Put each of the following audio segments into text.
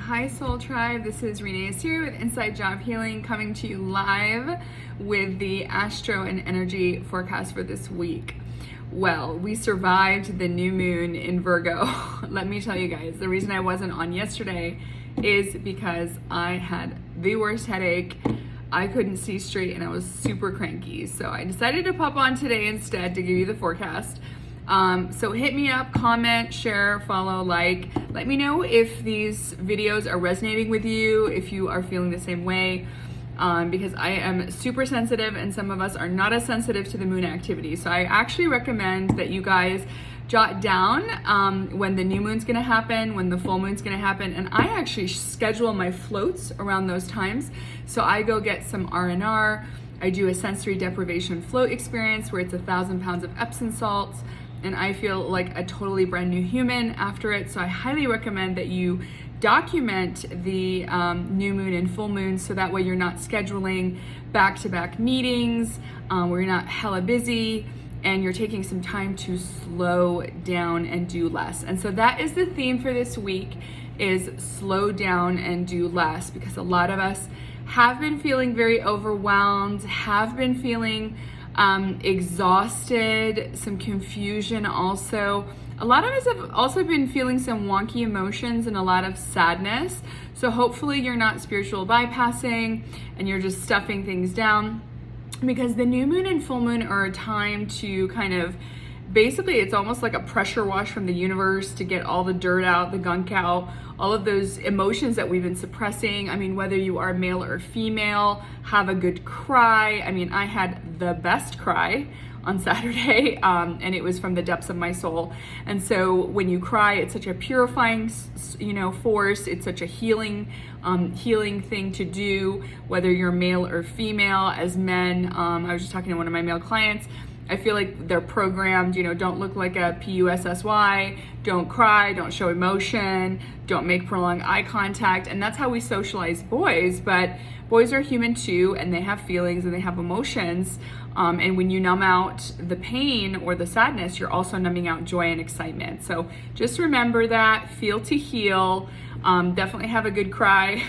Hi Soul Tribe, this is Renee Asiri with Inside Job Healing, coming to you live with the astro and energy forecast for this week. Well, we survived the new moon in Virgo. Let me tell you guys, the reason I wasn't on yesterday is because I had the worst headache. I couldn't see straight and I was super cranky. So I decided to pop on today instead to give you the forecast. So hit me up, comment, share, follow, like. Let me know if these videos are resonating with you, if you are feeling the same way, because I am super sensitive and some of us are not as sensitive to the moon activity. So I actually recommend that you guys jot down when the new moon's gonna happen, when the full moon's gonna happen, and I actually schedule my floats around those times. So I go get some R&R, I do a sensory deprivation float experience where it's 1,000 pounds of Epsom salts, and I feel like a totally brand new human after it. So I highly recommend that you document the new moon and full moon so that way you're not scheduling back-to-back meetings where you're not hella busy and you're taking some time to slow down and do less. And so that is the theme for this week, is slow down and do less, because a lot of us have been feeling very overwhelmed, have been feeling exhausted, some confusion also. A lot of us have also been feeling some wonky emotions and a lot of sadness. So hopefully you're not spiritual bypassing and you're just stuffing things down, because the new moon and full moon are a time to kind of, basically it's almost like a pressure wash from the universe to get all the dirt out, the gunk out, all of those emotions that we've been suppressing. I mean, whether you are male or female, have a good cry. I mean, I had the best cry on Saturday, and it was from the depths of my soul. And so when you cry, it's such a purifying, force. It's such a healing thing to do, whether you're male or female. As men, I was just talking to one of my male clients, I feel like they're programmed, don't look like a PUSSY, don't cry, don't show emotion, don't make prolonged eye contact. And that's how we socialize boys. But boys are human too, and they have feelings and they have emotions. And when you numb out the pain or the sadness, you're also numbing out joy and excitement. So just remember that, feel to heal, definitely have a good cry.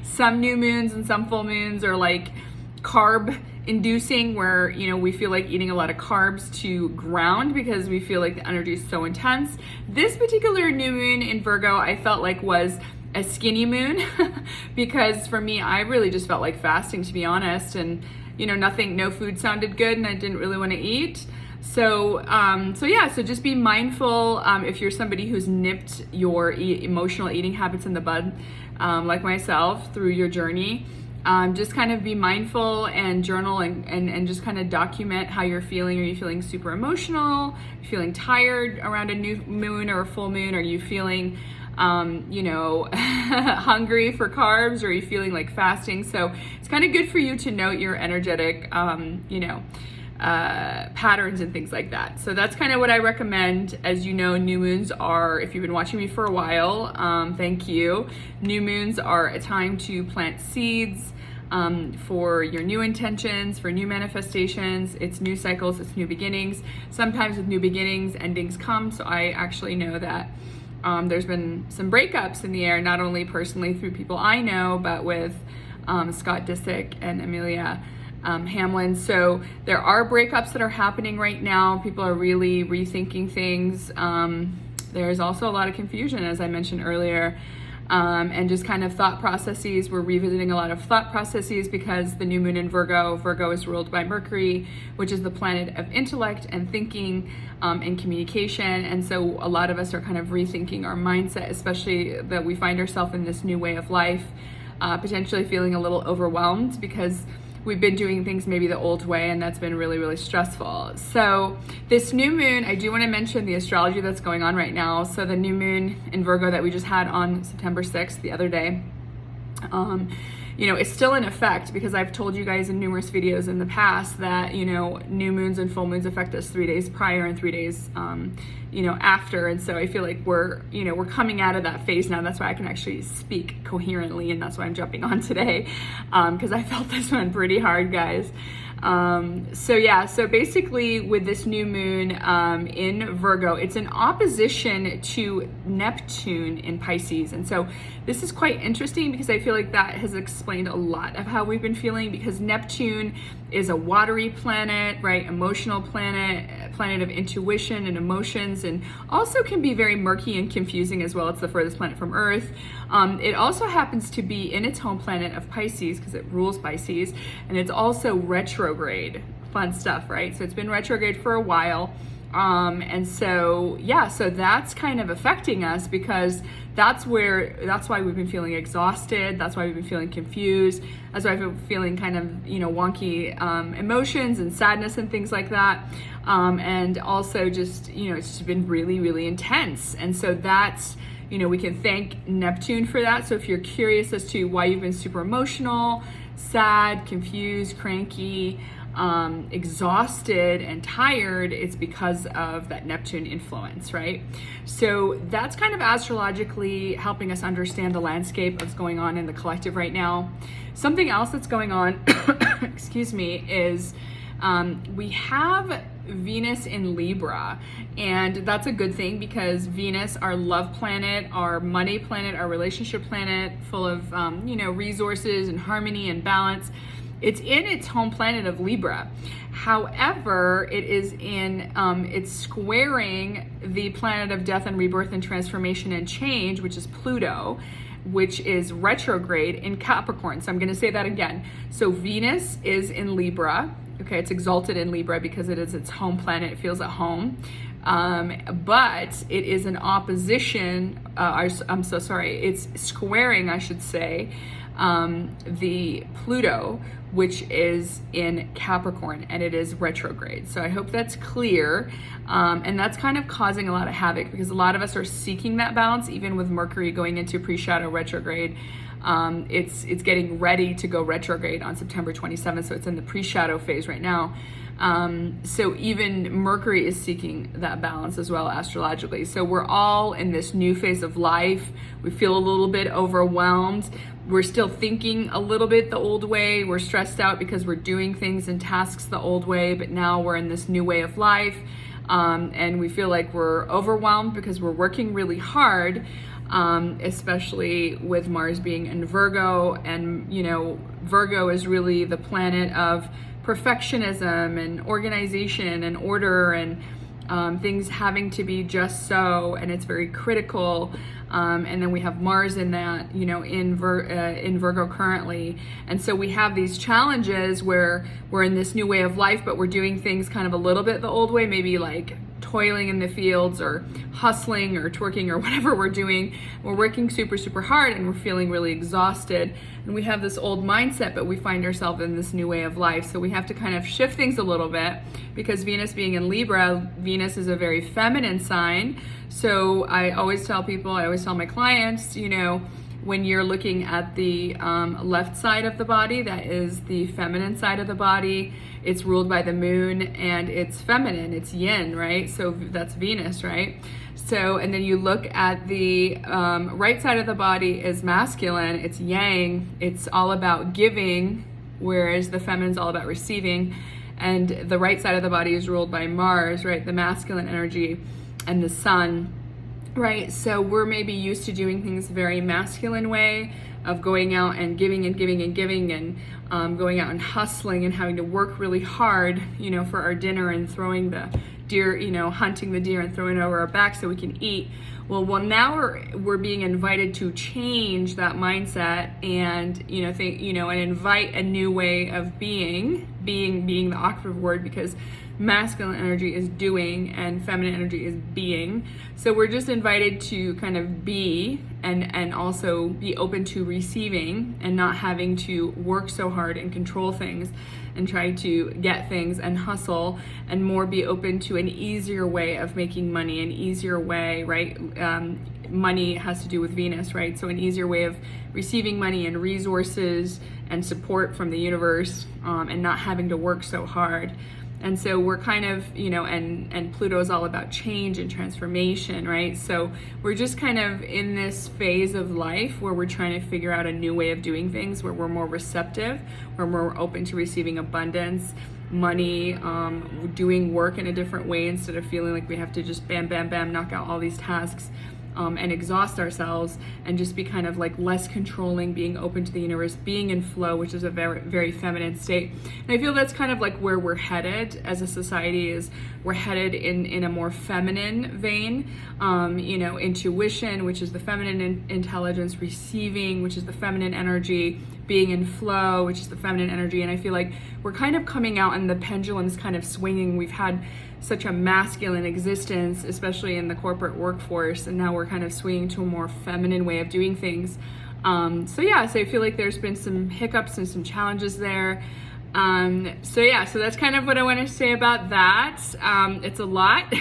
Some new moons and some full moons are like carb inducing, where we feel like eating a lot of carbs to ground because we feel like the energy is so intense. This particular new moon in Virgo, I felt like was a skinny moon because for me, I really just felt like fasting, to be honest, and no food sounded good and I didn't really want to eat. So so just be mindful if you're somebody who's nipped your emotional eating habits in the bud, like myself, through your journey. Just kind of be mindful and journal and just kind of document how you're feeling. Are you feeling super emotional? Are you feeling tired around a new moon or a full moon? Are you feeling, hungry for carbs? Or are you feeling like fasting? So it's kind of good for you to note your energetic, patterns and things like that. So that's kind of what I recommend. As you know, new moons are, if you've been watching me for a while, thank you. New moons are a time to plant seeds for your new intentions, for new manifestations. It's new cycles, it's new beginnings. Sometimes with new beginnings, endings come. So I actually know that there's been some breakups in the air, not only personally through people I know, but with Scott Disick and Amelia Hamlin. So there are breakups that are happening right now. People are really rethinking things. There's also a lot of confusion, as I mentioned earlier, and just kind of thought processes. We're revisiting a lot of thought processes because the new moon in Virgo is ruled by Mercury, which is the planet of intellect and thinking and communication. And so a lot of us are kind of rethinking our mindset, especially that we find ourselves in this new way of life, potentially feeling a little overwhelmed because we've been doing things maybe the old way, and that's been really, really stressful. So this new moon, I do want to mention the astrology that's going on right now. So the new moon in Virgo that we just had on September 6th, the other day, it's still in effect, because I've told you guys in numerous videos in the past that, new moons and full moons affect us 3 days prior and 3 days, after. And so I feel like we're coming out of that phase now. That's why I can actually speak coherently, and that's why I'm jumping on today, because I felt this one pretty hard, guys. So basically with this new moon in Virgo, it's in opposition to Neptune in Pisces. And so this is quite interesting because I feel like that has explained a lot of how we've been feeling, because Neptune is a watery planet, right? Emotional planet, planet of intuition and emotions, and also can be very murky and confusing as well. It's the furthest planet from Earth. It also happens to be in its home planet of Pisces because it rules Pisces, and it's also retrograde. Fun stuff, right? So it's been retrograde for a while. So that's kind of affecting us, because that's why we've been feeling exhausted. That's why we've been feeling confused. That's why I've been feeling kind of, wonky emotions and sadness and things like that. And also just, it's just been really, really intense. And so that's, we can thank Neptune for that. So if you're curious as to why you've been super emotional, sad, confused, cranky, exhausted and tired, it's because of that Neptune influence, right? So that's kind of astrologically helping us understand the landscape of what's going on in the collective right now. Something else that's going on, excuse me, is we have Venus in Libra, and that's a good thing, because Venus, our love planet, our money planet, our relationship planet, full of resources and harmony and balance, it's in its home planet of Libra. However, it's squaring the planet of death and rebirth and transformation and change, which is Pluto, which is retrograde in Capricorn. So I'm going to say that again. So Venus is in Libra. Okay, it's exalted in Libra because it is its home planet. It feels at home. But it is in opposition, it's squaring, I should say, the Pluto, which is in Capricorn, and it is retrograde. So I hope that's clear. And that's kind of causing a lot of havoc, because a lot of us are seeking that balance, even with Mercury going into pre-shadow retrograde. It's getting ready to go retrograde on September 27th, so it's in the pre-shadow phase right now. So even Mercury is seeking that balance as well, astrologically. So we're all in this new phase of life. We feel a little bit overwhelmed. We're still thinking a little bit the old way. We're stressed out because we're doing things and tasks the old way, but now we're in this new way of life. And we feel like we're overwhelmed because we're working really hard, especially with Mars being in Virgo. And, Virgo is really the planet of perfectionism and organization and order, and things having to be just so, and it's very critical. And then we have Mars in that, in Virgo currently. And so we have these challenges where we're in this new way of life, but we're doing things kind of a little bit the old way, maybe like toiling in the fields or hustling or twerking or whatever we're doing. We're working super, super hard, and we're feeling really exhausted. And we have this old mindset, but we find ourselves in this new way of life. So we have to kind of shift things a little bit, because Venus being in Libra, Venus is a very feminine sign. So I always tell my clients, when you're looking at the left side of the body, that is the feminine side of the body. It's ruled by the moon, and it's feminine, it's yin, right? So that's Venus, right? So, and then you look at the right side of the body is masculine, it's yang, it's all about giving, whereas the feminine is all about receiving. And the right side of the body is ruled by Mars, right? The masculine energy, and the sun, right? So we're maybe used to doing things very masculine way, of going out and giving and giving and giving, and going out and hustling and having to work really hard, for our dinner, and throwing the deer, hunting the deer and throwing it over our back so we can eat. Well, now we're being invited to change that mindset, and and invite a new way of being the operative word, because masculine energy is doing and feminine energy is being. So we're just invited to kind of be, and also be open to receiving, and not having to work so hard and control things and try to get things and hustle, and more be open to an easier way of making money, an easier way, right? Money has to do with Venus, right? So an easier way of receiving money and resources and support from the universe, and not having to work so hard. And so we're kind of, and Pluto is all about change and transformation, right? So we're just kind of in this phase of life where we're trying to figure out a new way of doing things, where we're more receptive, where we're more open to receiving abundance, money, doing work in a different way instead of feeling like we have to just bam, bam, bam, knock out all these tasks. And exhaust ourselves, and just be kind of like less controlling, being open to the universe, being in flow, which is a very, very feminine state. And I feel that's kind of like where we're headed as a society, is we're headed in a more feminine vein. You know, intuition, which is the feminine intelligence, receiving, which is the feminine energy, being in flow, which is the feminine energy. And I feel like we're kind of coming out and the pendulum's kind of swinging. We've had such a masculine existence, especially in the corporate workforce, and now we're kind of swinging to a more feminine way of doing things. So I feel like there's been some hiccups and some challenges there. So that's kind of what I want to say about that. It's a lot.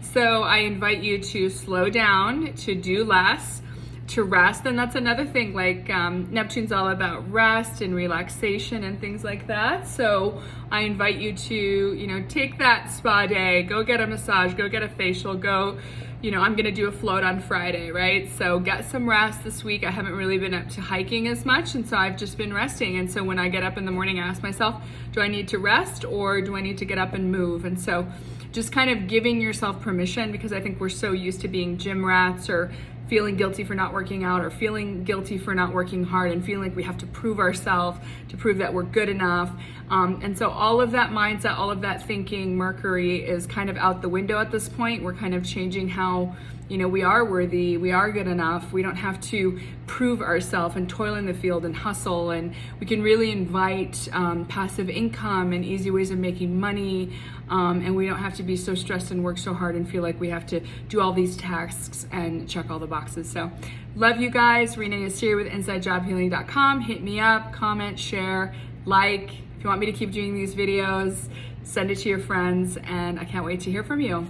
So I invite you to slow down, to do less, to rest. And that's another thing, like Neptune's all about rest and relaxation and things like that. So I invite you to, you know, take that spa day, go get a massage, go get a facial, go, you know, I'm gonna do a float on Friday, right? So get some rest this week. I haven't really been up to hiking as much, and so I've just been resting. And so when I get up in the morning, I ask myself, do I need to rest or do I need to get up and move? And so just kind of giving yourself permission, because I think we're so used to being gym rats, or feeling guilty for not working out, or feeling guilty for not working hard, and feeling like we have to prove ourselves, to prove that we're good enough. And so all of that mindset, all of that thinking, Mercury, is kind of out the window at this point. We're kind of changing how, you know, we are worthy, we are good enough. We don't have to prove ourselves and toil in the field and hustle, and we can really invite passive income and easy ways of making money. And we don't have to be so stressed and work so hard and feel like we have to do all these tasks and check all the boxes. So love you guys. Renee is here with InsideJobHealing.com. Hit me up, comment, share, like. If you want me to keep doing these videos, send it to your friends, and I can't wait to hear from you.